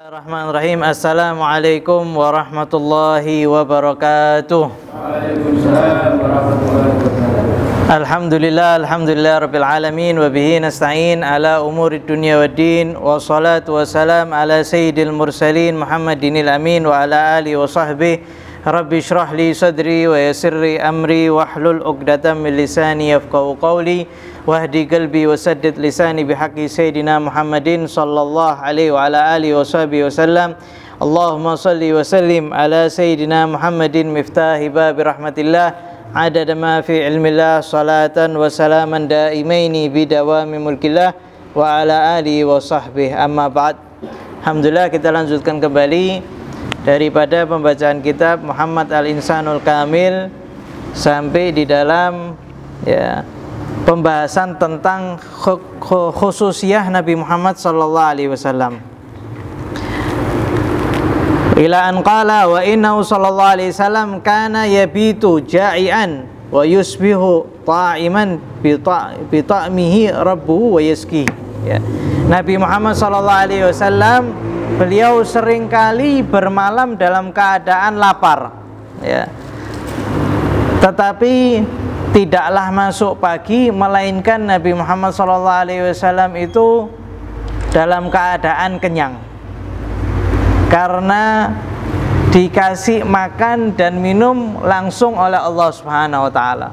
Bismillahirrahmanirrahim. Assalamualaikum warahmatullahi wabarakatuh. Waalaikumsalam warahmatullahi wabarakatuh. Alhamdulillah rabbil alamin wa bihi nasta'in ala umuri dunya waddin wa salatu wassalam ala sayyidil mursalin Muhammadinil amin wa ala alihi wa sahbihi. Rabbi shrah li sadri wa yassir li amri wahlul 'uqdatam min lisani yafqahu qawli wahdi qalbi wa saddid lisani bihaqqi sayyidina Muhammadin sallallahu alaihi wa ala alihi wa sahbihi wasallam. Allahumma salli wa sallim ala sayyidina Muhammadin miftahi babi rahmatillah adada ma fi ilmillah salatan wa salaman daimaini bidawami mulkillah wa ala alihi wa sahbihi amma ba'd. Alhamdulillah, kita lanjutkan kembali daripada pembacaan kitab Muhammad Al-Insanul Kamil sampai di dalam pembahasan tentang khususiyah Nabi Muhammad sallallahu alaihi wasallam. Ila an qala wa innahu sallallahu alaihi wasallam kana yabitu ja'ian wa yusbihu ta'iman bi ta'mihi rabbuhu wa yaski. Nabi Muhammad sallallahu alaihi wasallam beliau seringkali bermalam dalam keadaan lapar, tetapi tidaklah masuk pagi melainkan Nabi Muhammad SAW itu dalam keadaan kenyang karena dikasih makan dan minum langsung oleh Allah Subhanahu wa Ta'ala.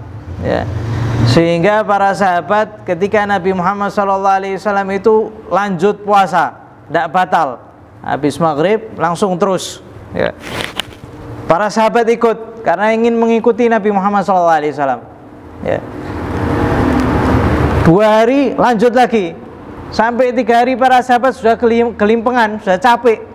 Sehingga para sahabat ketika Nabi Muhammad SAW itu lanjut puasa, tidak batal. Habis maghrib langsung terus, para sahabat ikut karena ingin mengikuti Nabi Muhammad SAW. 2 hari lanjut lagi, sampai 3 hari para sahabat sudah kelimpengan, sudah capek.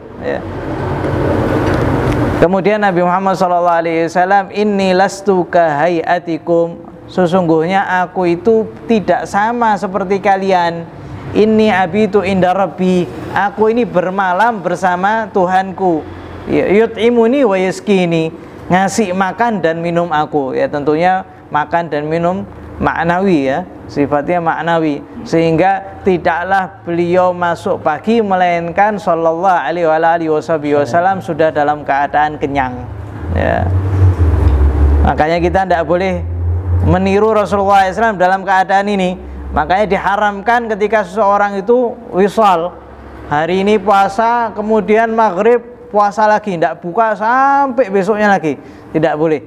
Kemudian Nabi Muhammad SAW, inni lastu kahayatikum, sesungguhnya aku itu tidak sama seperti kalian. Inni abitu inda rabbi, aku ini bermalam bersama Tuhanku. Yut'imuni wa yaskini, ngasih makan dan minum aku. Tentunya makan dan minum maknawi, sifatnya maknawi. Sehingga tidaklah beliau masuk pagi melainkan sallallahu alaihi wasallam sudah dalam keadaan kenyang. Makanya kita tidak boleh meniru Rasulullah SAW dalam keadaan ini. Makanya diharamkan ketika seseorang itu wisal, hari ini puasa, kemudian maghrib puasa lagi, tidak buka sampai besoknya lagi, tidak boleh.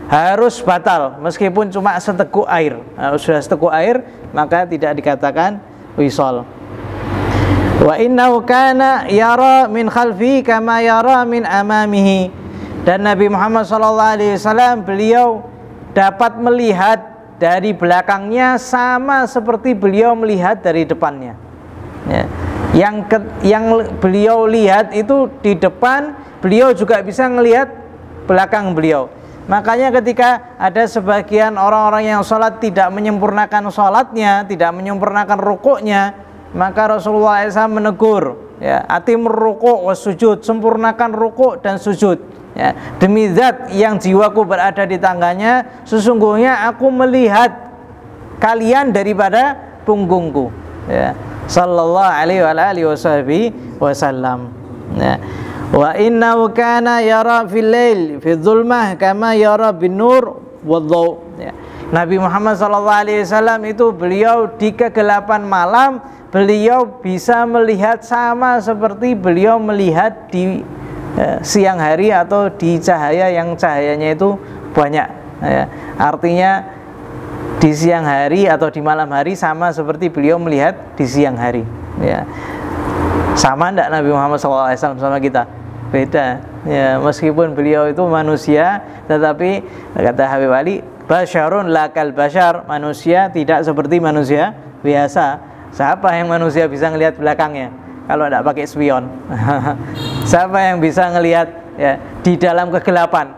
Harus batal meskipun cuma seteguk air. Sudah seteguk air maka tidak dikatakan wisal. Wa innahu kana yara min khalfi kama yara min amamihi, dan Nabi Muhammad SAW beliau dapat melihat dari belakangnya sama seperti beliau melihat dari depannya. Yang beliau lihat itu di depan, beliau juga bisa melihat belakang beliau. Makanya ketika ada sebagian orang-orang yang sholat tidak menyempurnakan sholatnya, tidak menyempurnakan rukuknya, maka Rasulullah SAW menegur, atimur rukuk was sujud, sempurnakan rukuk dan sujud. Demi zat yang jiwaku berada di tangannya, sesungguhnya aku melihat kalian daripada punggungku. Sallallahu alaihi wasallam. Wa innahu kana yara fil lail fi dhulmah kama yara bin nur wadh-dhaw. Nabi Muhammad SAW itu beliau di kegelapan malam beliau bisa melihat sama seperti beliau melihat di siang hari atau di cahaya yang cahayanya itu banyak. Artinya di siang hari atau di malam hari sama seperti beliau melihat di siang hari. Sama enggak Nabi Muhammad SAW sama kita? Beda. Meskipun beliau itu manusia, tetapi kata Habib Ali, basyarun lakal basyar, manusia tidak seperti manusia biasa. Siapa yang manusia bisa melihat belakangnya kalau tidak pakai spion? Siapa yang bisa melihat di dalam kegelapan?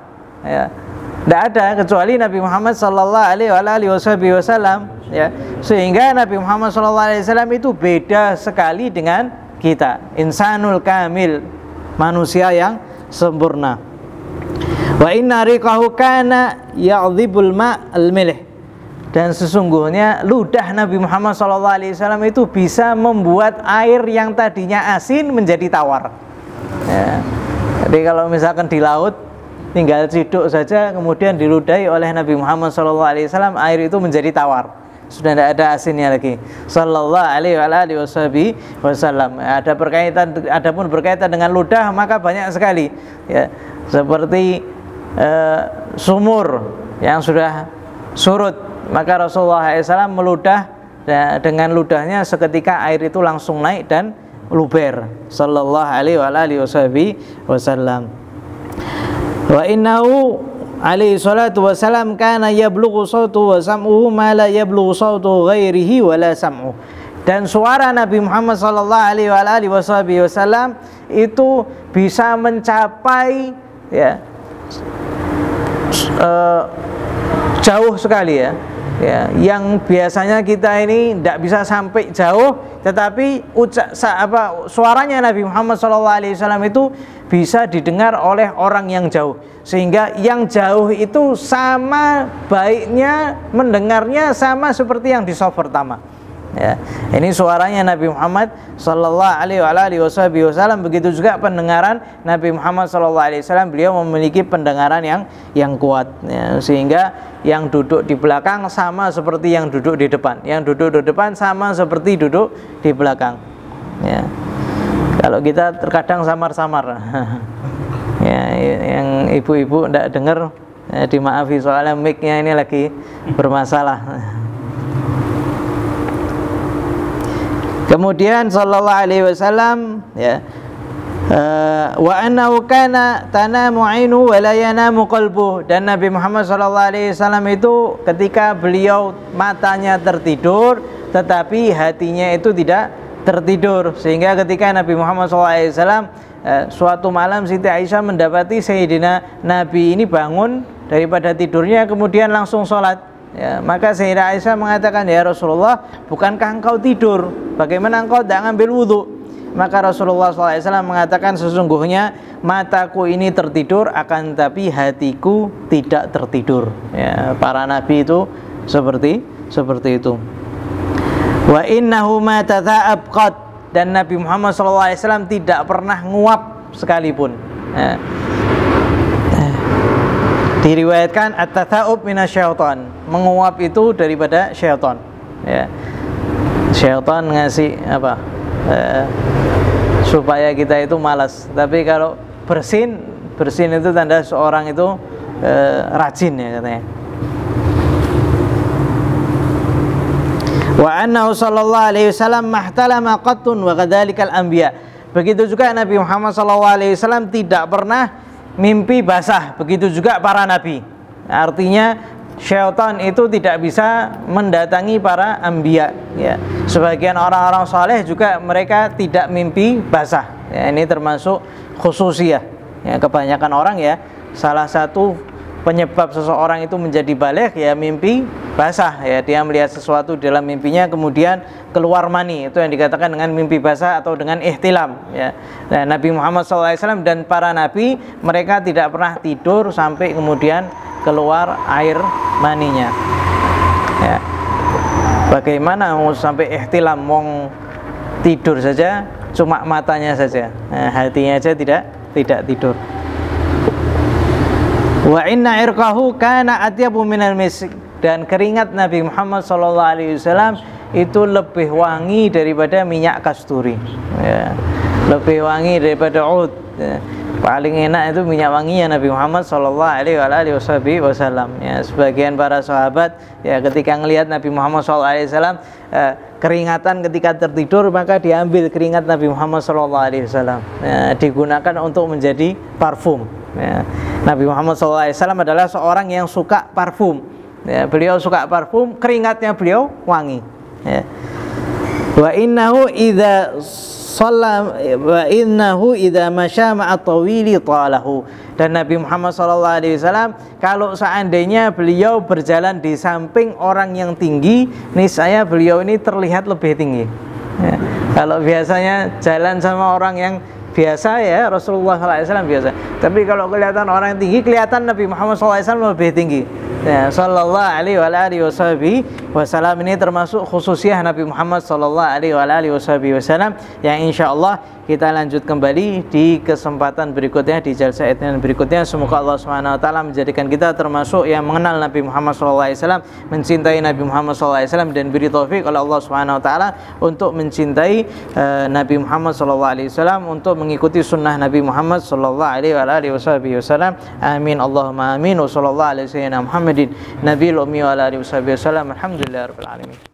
Tidak ada kecuali Nabi Muhammad sallallahu alaihi wasallam. Sehingga Nabi Muhammad sallallahu alaihi wasallam itu beda sekali dengan kita. Insanul kamil, manusia yang sempurna. Wa inna riqahu kana ya'dhibul ma'al milih, Dan sesungguhnya ludah Nabi Muhammad SAW itu bisa membuat air yang tadinya asin menjadi tawar. Ya. Jadi kalau misalkan di laut tinggal ciduk saja kemudian diludahi oleh Nabi Muhammad SAW, air itu menjadi tawar. Sudah tidak ada asinnya lagi. Sallallahu alaihi wasallam. Adapun berkaitan dengan ludah maka banyak sekali. Ya, seperti sumur yang sudah surut, maka Rasulullah SAW meludah dengan ludahnya seketika air itu langsung naik dan luber. Sallallahu alaihi wasallam. Wa innahu alaihi salatu wassalam kana yablughu sautu wa sam'uhu ma la yablughu sautu ghairihi wa la sam'uhu. Dan suara Nabi Muhammad sallallahu alaihi wasallam itu bisa mencapai ya jauh sekali ya. Ya, yang biasanya kita ini tidak bisa sampai jauh, tetapi suaranya Nabi Muhammad SAW itu bisa didengar oleh orang yang jauh, sehingga yang jauh itu sama baiknya mendengarnya sama seperti yang di shaf pertama. Ya, ini suaranya Nabi Muhammad sallallahu alaihi wasallam. Begitu juga pendengaran Nabi Muhammad sallallahu alaihi wasallam, beliau memiliki pendengaran yang kuat ya, sehingga yang duduk di belakang sama seperti yang duduk di depan, yang duduk di depan sama seperti duduk di belakang ya. Kalau kita terkadang samar-samar ya, yang ibu-ibu tidak dengar ya, dimaafi soalnya mic-nya ini lagi bermasalah. Kemudian sallallahu alaihi wasallam ya, wa annahu kana tanamu ainu wa la yanamu qalbuh. Dan Nabi Muhammad sallallahu alaihi wasallam itu ketika beliau matanya tertidur tetapi hatinya itu tidak tertidur, sehingga ketika Nabi Muhammad sallallahu alaihi wasallam suatu malam Siti Aisyah mendapati Sayyidina Nabi ini bangun daripada tidurnya kemudian langsung sholat. Ya, maka Sayyidah Aisyah mengatakan, ya Rasulullah, bukankah engkau tidur? Bagaimana engkau tidak ngambil wudhu? Maka Rasulullah SAW mengatakan, sesungguhnya mataku ini tertidur, akan tapi hatiku tidak tertidur. Ya, para nabi itu seperti itu. Wa innahu ma tadza'ab qad. Dan Nabi Muhammad SAW tidak pernah nguap sekalipun. Ya. Diriwayatkan at-tatha'ub minasyaitan, menguap itu daripada syaitan ya. Syaitan ngasih apa supaya kita itu malas, tapi kalau bersin itu tanda seorang itu rajin ya katanya. Wa annahu sallallahu alaihi wasallam mahtalama qattun wa kadzalikal anbiya. Begitu juga Nabi Muhammad sallallahu alaihi wasallam tidak pernah mimpi basah, begitu juga para nabi. Artinya syaitan itu tidak bisa mendatangi para anbiya ya. Sebagian orang-orang saleh juga mereka tidak mimpi basah ya, ini termasuk khususiyah ya. Kebanyakan orang ya, salah satu penyebab seseorang itu menjadi baligh ya mimpi basah ya, dia melihat sesuatu dalam mimpinya kemudian keluar mani, itu yang dikatakan dengan mimpi basah atau dengan ihtilam ya. Nah, Nabi Muhammad SAW dan para nabi mereka tidak pernah tidur sampai kemudian keluar air maninya ya. Bagaimana mau sampai ihtilam, mau tidur saja cuma matanya saja, nah, hatinya saja tidak tidur. Wa inna irqahu kana atyabu minal misk. Dan keringat Nabi Muhammad SAW itu lebih wangi daripada minyak kasturi ya. Lebih wangi daripada ud ya. Paling enak itu minyak wanginya Nabi Muhammad SAW ya. Sebagian para sahabat ya ketika melihat Nabi Muhammad SAW keringatan ketika tertidur, maka diambil keringat Nabi Muhammad SAW ya, digunakan untuk menjadi parfum ya. Nabi Muhammad SAW adalah seorang yang suka parfum ya, beliau suka parfum, keringatnya beliau wangi ya. Wa innahu idza shalla wa innahu idza masya ma'a tawili talahu. Dan Nabi Muhammad SAW kalau seandainya beliau berjalan di samping orang yang tinggi, niscaya beliau ini terlihat lebih tinggi ya. Kalau biasanya jalan sama orang yang biasa ya, Rasulullah SAW biasa, tapi kalau kelihatan orang yang tinggi, kelihatan Nabi Muhammad SAW lebih tinggi Ya, sallallahu alaihi wa alihi wasallam ini termasuk khususiyah Nabi Muhammad sallallahu alaihi wa alihi wasallam yang insyaallah kita lanjut kembali di kesempatan berikutnya, di jalsa etnian berikutnya. Semoga Allah Subhanahu wa taala menjadikan kita termasuk yang mengenal Nabi Muhammad sallallahu alaihi wasallam, mencintai Nabi Muhammad sallallahu alaihi wasallam, dan beri taufik oleh Allah Subhanahu wa taala untuk mencintai Nabi Muhammad sallallahu alaihi wasallam, untuk mengikuti sunnah Nabi Muhammad sallallahu alaihi wa alihi wasallam. Amin Allahumma amin. Wa sallallahu alaihi wasallam Muhammadin nabiyil ummi wa alihi wasallam. Alhamdulillahirabbil alamin.